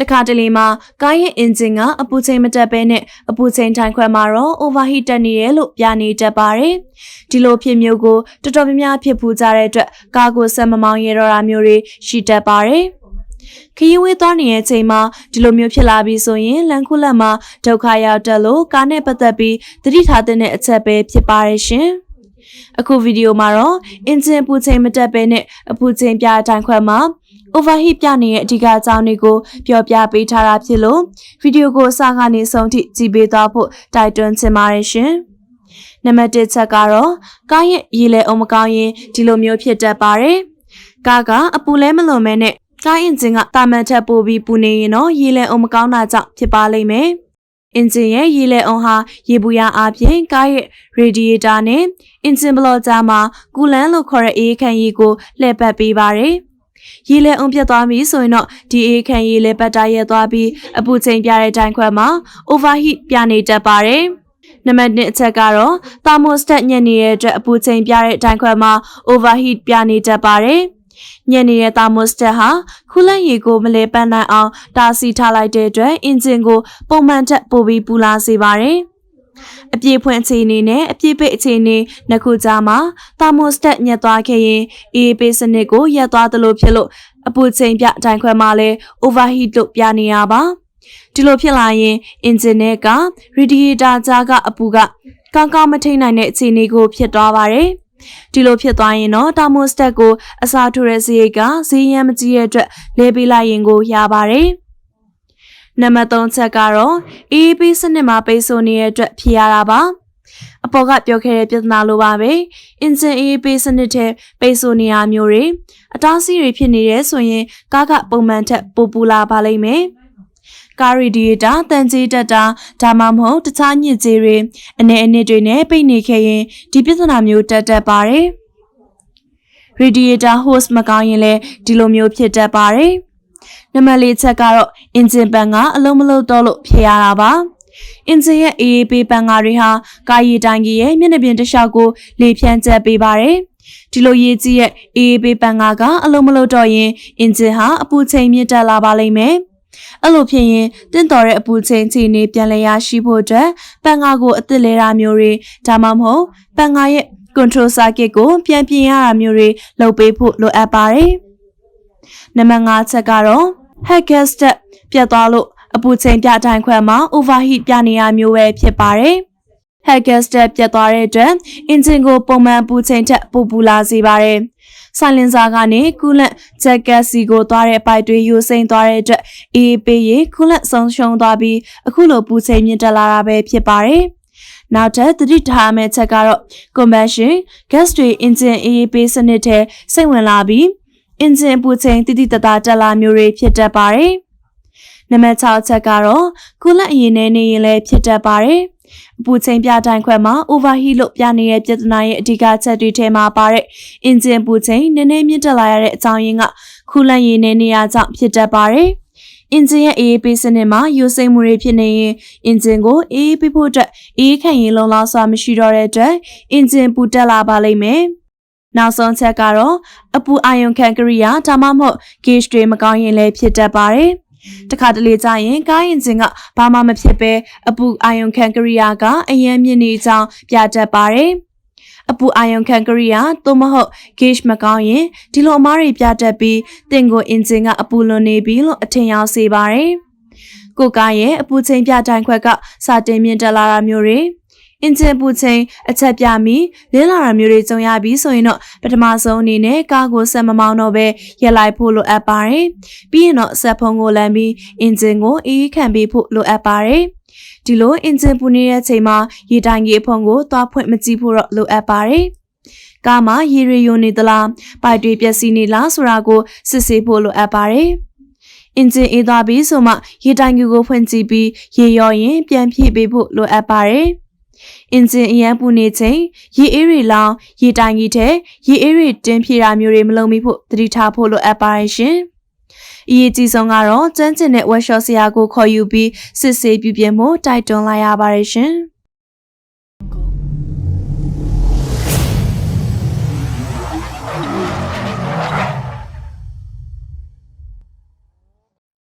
တခါတလေမှာကားရဲ့အင်ဂျင်ကအပူချိန်မတက်ဘဲနဲ့အပူချိန်ထိုင်ခွဲမှာတော့ overheat တက်နေတယ်လို့ပြနေတတ်ပါတယ်။ဒီလိုဖြစ်မျိုးကိုတော်တော်များများဖြစ်ဖူးကြတဲ့အတွက်ကားကိုဆက်မမောင်းရတော့တာမျိုးတွေရှိတတ်ပါတယ်။ခရီးဝေးသွားနေတဲ့အချိန်မှာဒီလိုမျိုးဖြစ်လာပြီးဆိုရင်လမ်းခုလက်မှာဒုက္ခရောက်တက်လို့ကားနဲ့ပတ်သက်ပြီးသတိထားတဲ့အချက်ပဲဖြစ်ပါရဲ့ရှင်။အခုဗီဒီယိုမှာတော့အင်ဂျင်အပူချိန်မတက်ဘဲနဲ့အပူချိန်ပြတိုင်ခွဲမှာ overheat ပြနေတဲ့အဓိကအကြောင်းတွေကိုပြောပြပေးထားတာဖြစ်လို့ဗီဒီယိုကိုအစကနေဆုံးထိကြည့်ပေးသွားဖို့တိုက်တွန်းချင်ပါတယ်ရှင်။နံပါတ်1ချက်ကတော့ကားရဲ့ရေလဲအောင်မကောင်းရင်ဒီလိုမျိုးဖြစ်တတ်ပါတယ်။ကားကအပူလဲမလွန်မဲနဲ့ကားအင်ဂျင်ကတာမန်ထက်ပိုပြီးပူနေရင်တော့ရေလဲအောင်မကောင်းတာကြောင့်ဖြစ်ပါလိမ့်မယ်။အင်ဂျင်ရဲ့ရေလဲအောင်ဟာရေဘူးရအပြင်ကားရဲ့ radiator နဲ့အင်ဂျင်ဘလော့ကြားမှာကူလန်လို့ခေါ်တဲ့အေးခံရည်ကိုလှည့်ပတ်ပေးပါတယ်။ရေလဲအောင်ပြတ်သွားပြီဆိုရင်တော့ဒီအေးခံရည်လဲပတ်တာရဲသွားပြီးအပူချိန်ပြတဲ့တိုင်ခွဲမှာ overheat ပြနေတတ်ပါတယ်။နံပါတ်2အချက်ကတော့ thermostat ညံ့နေတဲ့အတွက်အပူချိန်ပြတဲ့တိုင်ခွဲမှာ overheat ပြနေတတ်ပါတယ်။ညံ့နေတဲ့ thermostat ဟာခူးလန့်ရေကိုမလဲပတ်နိုင်အောင်တားဆီးထားလိုက်တဲ့အတွက်အင်ဂျင်ကိုပုံမှန်ထက်ပိုပြီးပူလာစေပါတယ်။အပြည့်ဖွင့်အခြေအနေနဲ့အပြည့်ပိတ်အခြေအနေနှစ်ခုကြားမှာ thermostat ညက်သွားခဲ့ရင်အေးပေးစနစ်ကိုရပ်သွားသလိုဖြစ်လို့အပူချိန်ပြတိုင်ခွဲမှာလည်း overheat လို့ပြနေရပါဒီလိုဖြစ်လာရင်အင်ဂျင်နဲ့က radiator ကြားကအပူကကောင်းကောင်းမထိန်းနိုင်တဲ့အခြေအနေကိုဖြစ်သွားပါတယ်ဒီလိုဖြစ်သွားရင်တော့ thermostat ကိုအစားထိုးတဲ့စရိတ်ကဈေးရမ်းမကြီးတဲ့အတွက်လဲပေးလိုက်ရင်ကိုရပါတယ်နံပါတ်3ချက်ကတော့ AEP စနစ်မှာပိတ်ဆို့နေတဲ့အတွက်ဖြစ်ရတာပါအပေါ်ကပြောခဲ့တဲ့ပြဿနာလိုပါပဲအင်ဂျင် AEP စနစ်ထဲပိတ်ဆို့နေရမျိုးတွေအတားအဆီးတွေဖြစ်နေတယ်ဆိုရင်ကားကပုံမှန်ထက်ပိုပူလာပါလိမ့်မယ်ကား radiator တန်ကြေးတက်တာဒါမှမဟုတ်တခြားညစ်ကြေးတွေအနေအနစ်တွေနဲ့ပိတ်နေခဲ့ရင်ဒီပြဿနာမျိုးတက်တတ်ပါတယ် radiator hose မကောင်းရင်လည်းဒီလိုမျိုးဖြစ်တတ်ပါတယ်နံပါတ်4ချက်ကတော့အင်ဂျင်ပန်ကအလုံးမလုံးတော့လို့ဖြစ်ရတာပါအင်ဂျင်ရဲ့ AEP ပန်ကားတွေဟာကားရည်တိုင်ကြီးရဲ့မျက်နှာပြင်တစ်လျှောက်ကိုလေဖြန်းချက်ပေးပါတယ်ဒီလိုရေးကြီးရဲ့ AEP ပန်ကားကအလုံးမလုံးတော့ရင်အင်ဂျင်ဟာအပူချိန်မြင့်တက်လာပါလိမ့်မယ်အဲ့လိုဖြစ်ရင်တင့်တော်တဲ့အပူချိန်ခြေနေပြန်လည်ရရှိဖို့အတွက်ပန်ကားကိုအသစ်လဲတာမျိုးတွေဒါမှမဟုတ်ပန်ကားရဲ့ control circuit ကိုပြန်ပြင်ရတာမျိုးတွေလုပ်ပေးဖို့လိုအပ်ပါတယ်နံပါတ်5ချက်ကတော့ head gasket ပြတ်သွားလို့အပူချိန်ပြတိုင်ခွဲမှာ overheat ပြနေရမျိုးပဲဖြစ်ပါတယ် head gasket ပြတ်သွားတဲ့အတွက်အင်ဂျင်ကိုပုံမှန်ပူချိန်ထက်ပိုပူလာစေပါတယ်ဆိုင်လင်ဆာကနေကူလန့်ဂျက်ကက်စီကိုသွားတဲ့ပိုက်တွေယူစိမ့်သွားတဲ့အတွက်အေးပေးရင်ကူလန့်ဆုံးရှုံးသွားပြီးအခုလိုပူချိန်မြင့်တက်လာတာပဲဖြစ်ပါတယ်နောက်ထပ်သတိထားမယ့်ချက်ကတော့ combustion gas တွေ engine အေးပေးစနစ်ထဲစိတ်ဝင်လာပြီး engine ပူချိန်တိတိတသားတက်လာမျိုးတွေဖြစ်တတ်ပါတယ်နံပါတ်6ချက်ကတော့ကူလန့်အရင်နဲ့နေရင်လည်းဖြစ်တတ်ပါတယ်အပူချိန်ပြတိုင်ခွဲမှာ overheat လို့ပြနေတဲ့ပြဿနာရဲ့အဓိကချက်တွေထဲမှာပါတဲ့အင်ဂျင်ပူချိန်နည်းနည်းမြင့်တက်လာရတဲ့အကြောင်းရင်းကခူးလန့်ရည်နဲ့နေရာကြောင့်ဖြစ်တတ်ပါတယ်။အင်ဂျင်ရဲ့အေးပေးစနစ်မှာယူစိမ့်မှုတွေဖြစ်နေရင်အင်ဂျင်ကိုအေးပေးဖို့အတွက်အေးခံရင်လုံလောက်စွာမရှိတော့တဲ့အတွက်အင်ဂျင်ပူတက်လာပါလိမ့်မယ်။နောက်ဆုံးချက်ကတော့အပူအာယုံခံကရိယာဒါမှမဟုတ် gauge တွေမကောင်းရင်လည်းဖြစ်တတ်ပါတယ်။တခါတလေကြာရင်ကားအင်ဂျင်ကဘာမှမဖြစ်ပဲအပူအာယုံခံကရိယာကအရင်မြင့်နေကြောင်းပြတတ်ပါတယ်။အပူအာယုံခံကရိယာသို့မဟုတ် gauge မကောင်းရင်ဒီလိုအမားတွေပြတတ်ပြီးတင့်ကိုအင်ဂျင်ကအပူလွန်နေပြီလို့အထင်ရောက်စေပါတယ်။ကိုကားရဲ့အပူချိန်ပြတိုင်ခွက်ကစတင်မြင့်တက်လာတာမျိုးတွေအင်ဂျင်ပူချိန်အချက်ပြပြီးလင်းလာတာမျိုးတွေကြုံရပြီးဆိုရင်တော့ပထမဆုံးအနေနဲ့ကားကိုဆက်မမောင်းတော့ပဲရပ်လိုက်ဖို့လိုအပ်ပါတယ်။ပြီးရင်တော့ဆက်ဖုံးကိုလမ်းပြီးအင်ဂျင်ကိုအေးခံပေးဖို့လိုအပ်ပါတယ်။ဒီလိုအင်ဂျင်ပူနေတဲ့အချိန်မှာရေတိုင်ကြီးအဖုံးကိုသွားဖွင့်မကြည့်ဖို့တော့လိုအပ်ပါတယ်။ကားမှာရေရီယိုနေသလားပိုက်တွေပျက်စီးနေလားဆိုတာကိုစစ်ဆေးဖို့လိုအပ်ပါတယ်။အင်ဂျင်အေးသွားပြီးဆိုမှရေတိုင်ကြီးကိုဖွင့်ကြည့်ပြီးရေရောရင်ပြန်ဖြည့်ပေးဖို့လိုအပ်ပါတယ်။အင်ဂျင်အရန်ပူနေချိန်ရေအေးတွေလောင်ရေတိုင်ကြီးထဲရေအေးတွေတင်းဖြည့်တာမျိုးတွေမလုပ်မိဖို့သတိထားဖို့လိုအပ်ပါတယ်ရှင်။အရေးကြီးဆုံးကတော့ကျန်းကျင်တဲ့ workshop ဆရာကိုခေါ်ယူပြီးစစ်ဆေးပြုပြင်ဖို့တိုက်တွန်းလိုက်ရပါတယ်ရှင်။